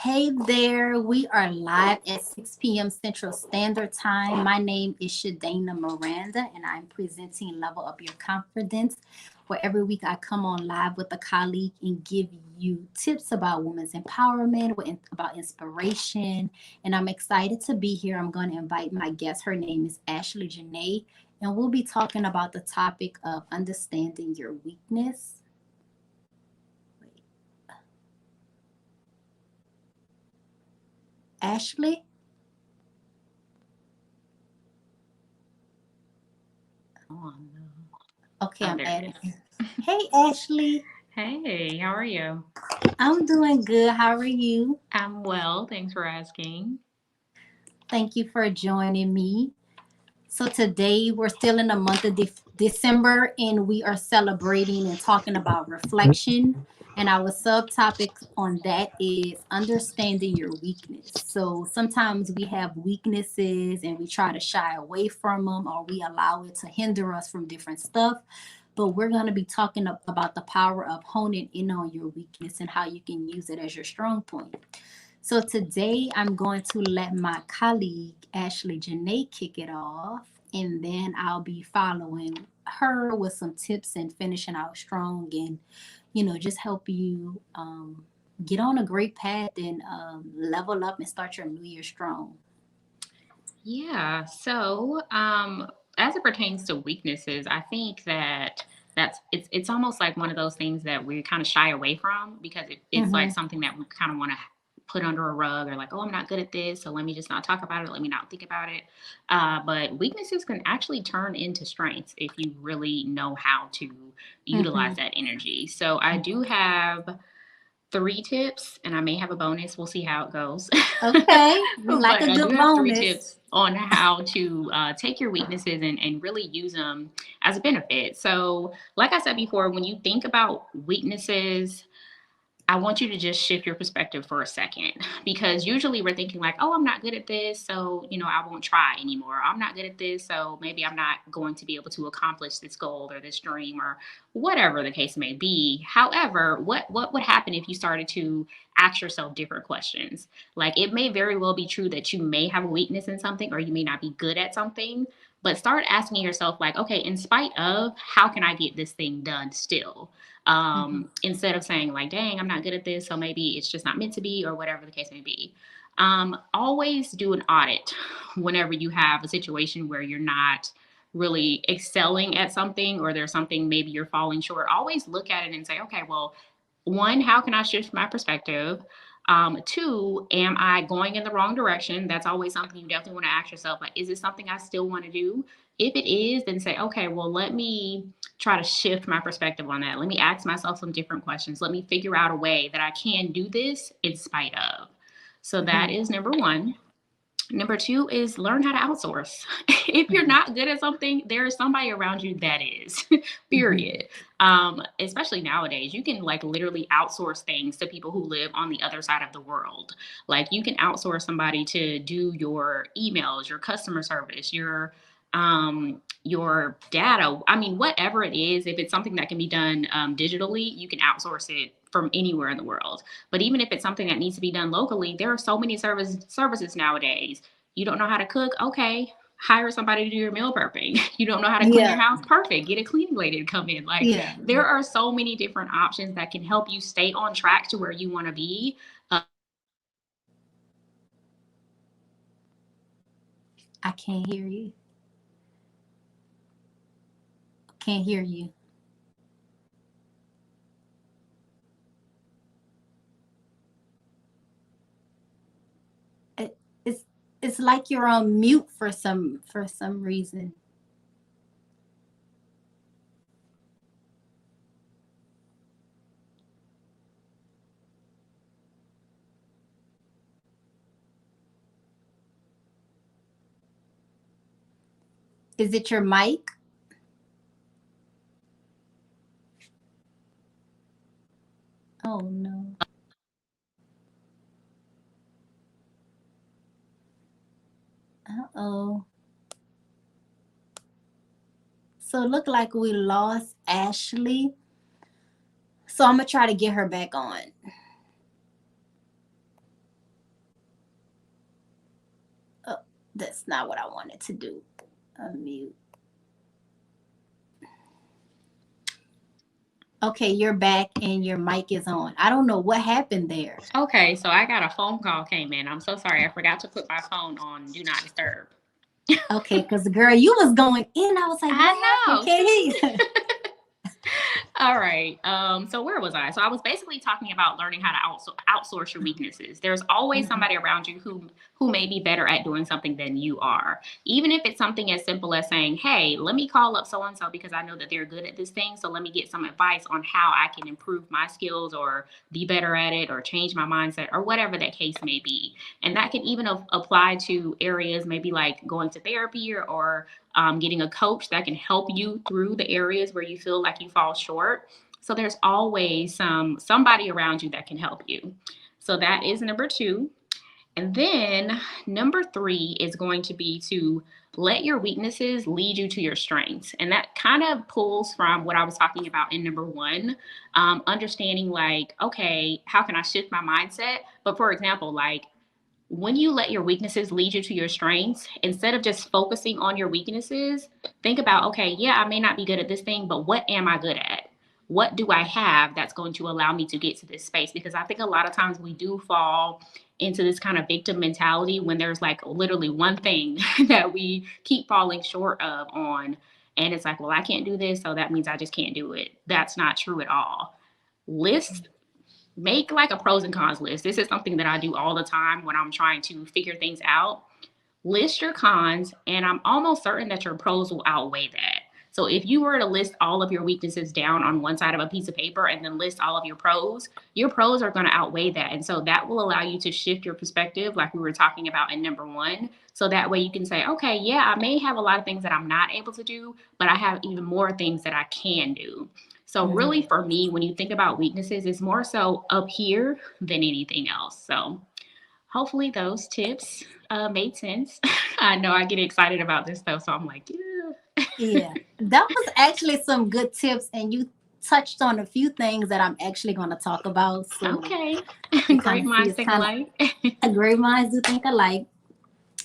Hey there, we are live at 6 p.m. Central Standard Time. My name is Shadana Miranda, and I'm presenting Level Up Your Confidence, where every week I come on live with a colleague and give you tips about women's empowerment, about inspiration. And I'm excited to be here. I'm going to invite my guest. Her name is Ashley Janae, and we'll be talking about the topic of understanding your weakness. Wait, Ashley? Oh, no. Okay, Oh, I'm there it adding is. her. Hey, Ashley. Hey, how are you? I'm doing good. How are you? I'm well, thanks for asking. Thank you for joining me. So, today we're still in the month of December and we are celebrating and talking about reflection. And our subtopic on that is understanding your weakness. So, sometimes we have weaknesses and we try to shy away from them or we allow it to hinder us from different stuff. But we're going to be talking about the power of honing in on your weakness and how you can use it as your strong point. So today I'm going to let my colleague Ashley Janae kick it off, and then I'll be following her with some tips and finishing out strong and, just help you get on a great path and level up and start your new year strong. Yeah, as it pertains to weaknesses, I think that it's almost like one of those things that we kind of shy away from because it's like Mm-hmm. something that we kind of want to put under a rug or like, oh, I'm not good at this, so let me just not talk about it, let me not think about it. But weaknesses can actually turn into strengths if you really know how to Mm-hmm. utilize that energy. So I do have three tips, and I may have a bonus. We'll see how it goes. Okay, we like But a I do good have three bonus. tips on how to take your weaknesses and really use them as a benefit. So, like I said before, when you think about weaknesses, I want you to just shift your perspective for a second because usually we're thinking like, oh, I'm not good at this, so I won't try anymore. I'm not good at this, so maybe I'm not going to be able to accomplish this goal or this dream or whatever the case may be. However, what would happen if you started to ask yourself different questions? Like it may very well be true that you may have a weakness in something or you may not be good at something, but start asking yourself like, okay, in spite of, how can I get this thing done still? Mm-hmm. Instead of saying like, dang, I'm not good at this, so maybe it's just not meant to be or whatever the case may be. Always do an audit whenever you have a situation where you're not really excelling at something or there's something maybe you're falling short. Always look at it and say, okay, well, one, how can I shift my perspective? Two, am I going in the wrong direction? That's always something you definitely want to ask yourself. Like, is it something I still want to do? If it is, then say, okay, well, let me try to shift my perspective on that. Let me ask myself some different questions. Let me figure out a way that I can do this in spite of. So that Mm-hmm. is number one. Number two is learn how to outsource. If you're Mm-hmm. not good at something, there is somebody around you that is, Mm-hmm. period. Especially nowadays, you can like literally outsource things to people who live on the other side of the world. Like you can outsource somebody to do your emails, your customer service, your data. I mean, whatever it is, if it's something that can be done digitally, you can outsource it from anywhere in the world. But even if it's something that needs to be done locally, there are so many services nowadays. You don't know how to cook? Okay, hire somebody to do your meal prepping. You don't know how to clean your Yeah, house? Perfect. Get a cleaning lady to come in. Like yeah. there are so many different options that can help you stay on track to where you want to be. I can't hear you. Can't hear you. It, it's it's like you're on mute for some reason. Is it your mic? Oh no. Uh-oh. So it looked like we lost Ashley. So I'm gonna try to get her back on. That's not what I wanted to do. Unmute. Okay, you're back and your mic is on. I don't know what happened there. Okay, so I got a phone call came in. I'm so sorry. I forgot to put my phone on Do Not Disturb. Okay, because girl, you was going in. I was like, what I happened? know. Okay. All right. So where was I? So I was basically talking about learning how to outsource your weaknesses. There's always somebody around you who may be better at doing something than you are. Even if it's something as simple as saying, "Hey, let me call up so and so because I know that they're good at this thing. So let me get some advice on how I can improve my skills or be better at it or change my mindset or whatever that case may be." And that can even apply to areas maybe like going to therapy or getting a coach that can help you through the areas where you feel like you fall short. So there's always somebody around you that can help you. So that is number two. And then number three is going to be to let your weaknesses lead you to your strengths. And that kind of pulls from what I was talking about in number one, understanding like, okay, how can I shift my mindset? But for example, like when you let your weaknesses lead you to your strengths, instead of just focusing on your weaknesses, think about, okay, yeah, I may not be good at this thing, but what am I good at? What do I have that's going to allow me to get to this space? Because I think a lot of times we do fall into this kind of victim mentality when there's like literally one thing that we keep falling short of on. And it's like, well, I can't do this, so that means I just can't do it. That's not true at all. List Make like a pros and cons list. This is something that I do all the time when I'm trying to figure things out. List your cons, and I'm almost certain that your pros will outweigh that. So if you were to list all of your weaknesses down on one side of a piece of paper and then list all of your pros are going to outweigh that. And so that will allow you to shift your perspective, like we were talking about in number one. So that way you can say, okay, yeah, I may have a lot of things that I'm not able to do, but I have even more things that I can do. So really for me, when you think about weaknesses, it's more so up here than anything else. So hopefully those tips made sense. I know I get excited about this stuff, so I'm like, yeah. Yeah, that was actually some good tips, and you touched on a few things that I'm actually going to talk about. So Okay. you kind Great of see minds it's think kind of alike. a great minds do think alike.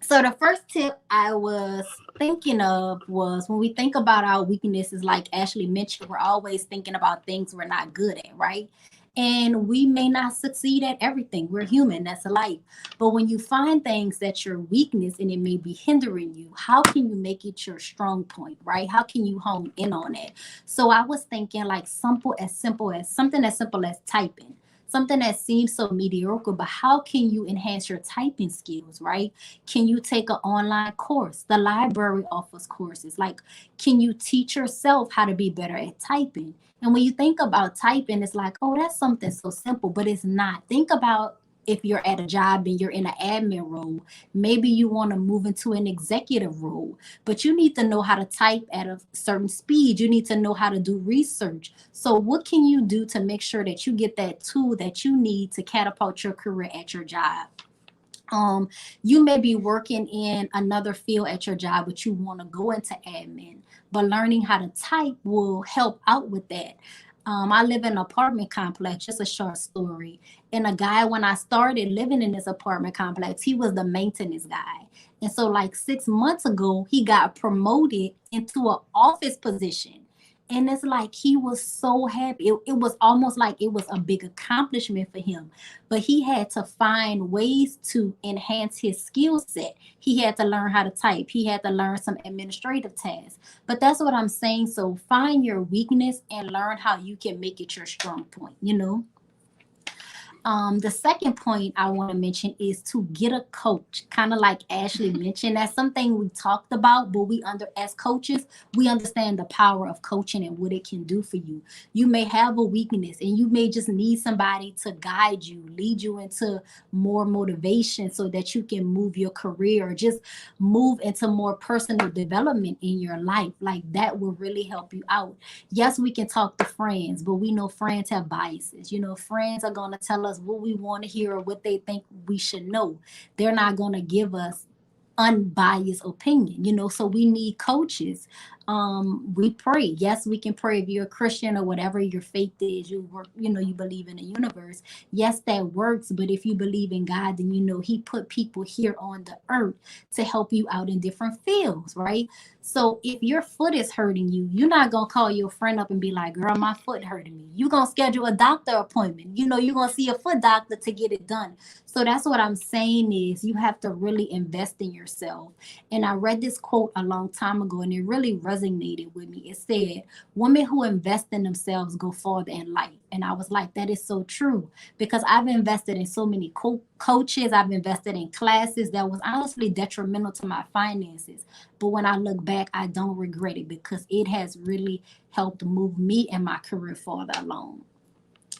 So the first tip I was thinking of was when we think about our weaknesses, like Ashley mentioned, we're always thinking about things we're not good at, right? And we may not succeed at everything. We're human, that's life. But when you find things that your weakness and it may be hindering you, how can you make it your strong point, right? How can you hone in on it? So I was thinking like simple as something as simple as typing, something that seems so mediocre, but how can you enhance your typing skills, right? Can you take an online course? The library offers courses. Like, can you teach yourself how to be better at typing? And when you think about typing, it's like, oh, that's something so simple, but it's not. Think about if you're at a job and you're in an admin role, maybe you want to move into an executive role, but you need to know how to type at a certain speed. You need to know how to do research. So, what can you do to make sure that you get that tool that you need to catapult your career at your job? You may be working in another field at your job, but you want to go into admin, but learning how to type will help out with that. I live in an apartment complex, just a short story. And a guy, when I started living in this apartment complex, he was the maintenance guy. And so, like 6 months ago, he got promoted into an office position. And it's like he was so happy. It was almost like it was a big accomplishment for him. But he had to find ways to enhance his skill set. He had to learn how to type. He had to learn some administrative tasks. But that's what I'm saying. So find your weakness and learn how you can make it your strong point, you know? The second point I want to mention is to get a coach, kind of like Ashley mentioned. That's something we talked about, but as coaches, we understand the power of coaching and what it can do for you. You may have a weakness and you may just need somebody to guide you, lead you into more motivation so that you can move your career or just move into more personal development in your life. Like that will really help you out. Yes, we can talk to friends, but we know friends have biases. You know, friends are going to tell us what we want to hear or what they think we should know. They're not going to give us unbiased opinion, you know. So we need coaches. we pray. Yes, we can pray if you're a Christian or whatever your faith is, you work, you believe in the universe. Yes, that works. But if you believe in God, then He put people here on the earth to help you out in different fields, right? So if your foot is hurting you, you're not gonna call your friend up and be like, girl, my foot hurting me. You're gonna schedule a doctor appointment. You're gonna see a foot doctor to get it done. So that's what I'm saying is you have to really invest in yourself. And I read this quote a long time ago and it really resonated with me. It said, women who invest in themselves go farther in life. And I was like, that is so true because I've invested in so many coaches. I've invested in classes that was honestly detrimental to my finances. But when I look back, I don't regret it because it has really helped move me and my career farther along.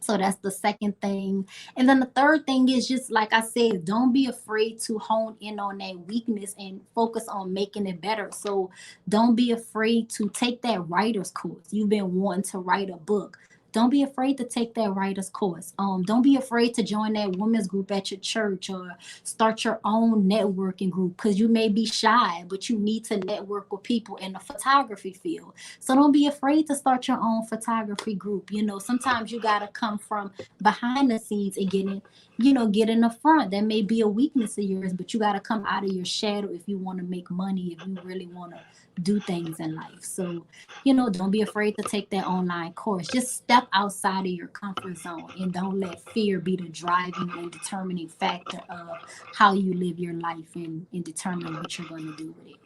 So that's the second thing. And then the third thing is just like I said, don't be afraid to hone in on that weakness and focus on making it better. So don't be afraid to take that writer's course. You've been wanting to write a book. Don't be afraid to take that writer's course. Don't be afraid to join that women's group at your church or start your own networking group because you may be shy, but you need to network with people in the photography field. So don't be afraid to start your own photography group. Sometimes you got to come from behind the scenes and get in the front. That may be a weakness of yours, but you got to come out of your shadow if you want to make money, if you really want to do things in life. So, don't be afraid to take that online course. Just step outside of your comfort zone and don't let fear be the driving and determining factor of how you live your life and determine what you're going to do with it.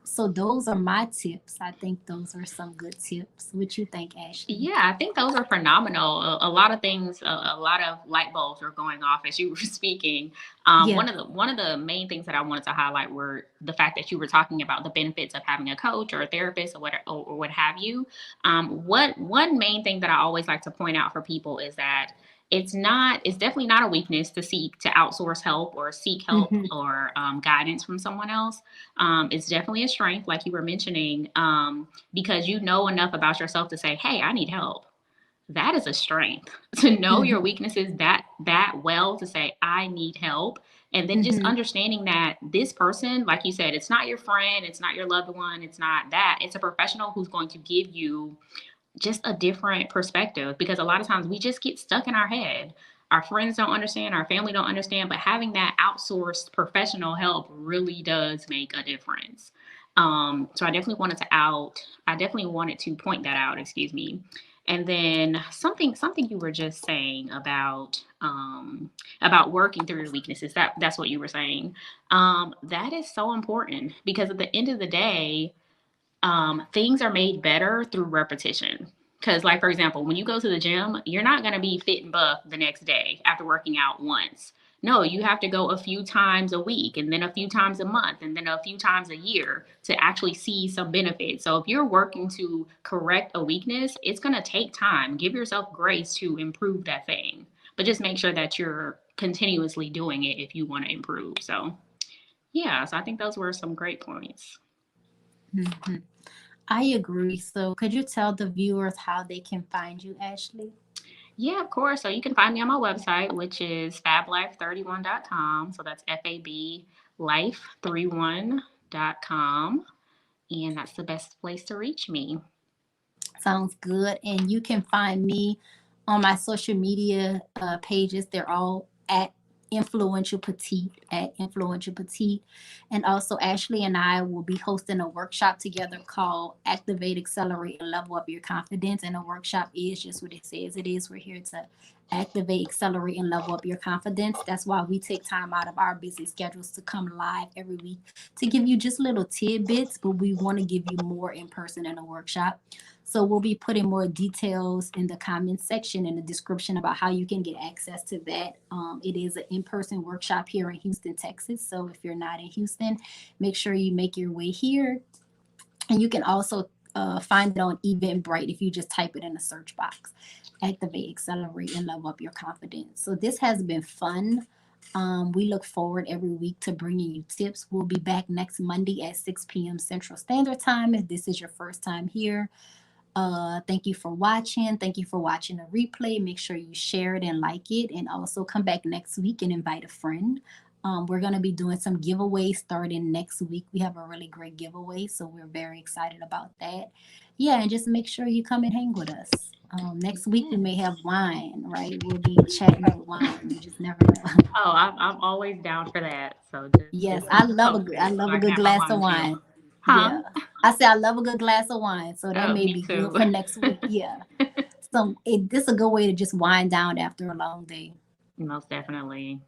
So those are my tips. I think those are some good tips. What you think, Ashley? Yeah, I think those are phenomenal. A lot of things, a lot of light bulbs are going off as you were speaking. Yeah. One of the main things that I wanted to highlight were the fact that you were talking about the benefits of having a coach or a therapist or what have you. What one main thing that I always like to point out for people is that it's definitely not a weakness to seek to outsource help or seek help or guidance from someone else. It's definitely a strength, like you were mentioning, because you know enough about yourself to say, hey, I need help. That is a strength to know your weaknesses that well, to say I need help. And then just understanding that this person, like you said, it's not your friend, it's not your loved one, it's not that, it's a professional who's going to give you just a different perspective, because a lot of times we just get stuck in our head. Our friends don't understand, our family don't understand, but having that outsourced professional help really does make a difference. So I definitely wanted to point that out, excuse me. And then something you were just saying about working through your weaknesses. That's what you were saying. That is so important because at the end of the day, things are made better through repetition. Because, like, for example, when you go to the gym, you're not going to be fit and buff the next day after working out once. No, you have to go a few times a week and then a few times a month and then a few times a year to actually see some benefits. So if you're working to correct a weakness, it's going to take time. Give yourself grace to improve that thing, but just make sure that you're continuously doing it if you want to improve. So, yeah, so I think those were some great points. I agree. So could you tell the viewers how they can find you, Ashley? Yeah, of course. So you can find me on my website, which is fablife31.com. So that's FABLife31.com. And that's the best place to reach me. Sounds good. And you can find me on my social media pages. They're all at Influential Petite. And also, Ashley and I will be hosting a workshop together called Activate, Accelerate, and Level Up Your Confidence. And the workshop is just what it says it is. We're here to activate, accelerate, and level up your confidence. That's why we take time out of our busy schedules to come live every week to give you just little tidbits, but we want to give you more in person in a workshop. So we'll be putting more details in the comment section in the description about how you can get access to that. It is an in-person workshop here in Houston, Texas. So if you're not in Houston, make sure you make your way here. And you can also find it on Eventbrite if you just type it in the search box. Activate, accelerate, and level up your confidence. So this has been fun. We look forward every week to bringing you tips. We'll be back next Monday at 6 p.m. Central Standard Time. If this is your first time here, thank you for watching. Thank you for watching the replay. Make sure you share it and like it, and also come back next week and invite a friend. We're going to be doing some giveaways starting next week. We have a really great giveaway, so we're very excited about that. Yeah, and just make sure you come and hang with us. Next week we may have wine, right? We'll be chatting with wine. You just never know. Oh, I'm always down for that. So Yes, just keep me I posted so love a I can good have my glass of wine too. wine. Huh? Yeah. I say I love a good glass of wine, so that Oh, may me be good too. for next week. Yeah. This is a good way to just wind down after a long day. Most definitely.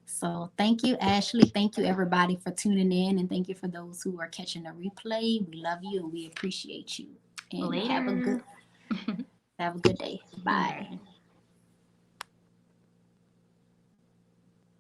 So thank you, Ashley. Thank you, everybody, for tuning in, and thank you for those who are catching the replay. We love you and we appreciate you. And Later. have a good day. Bye. Bye.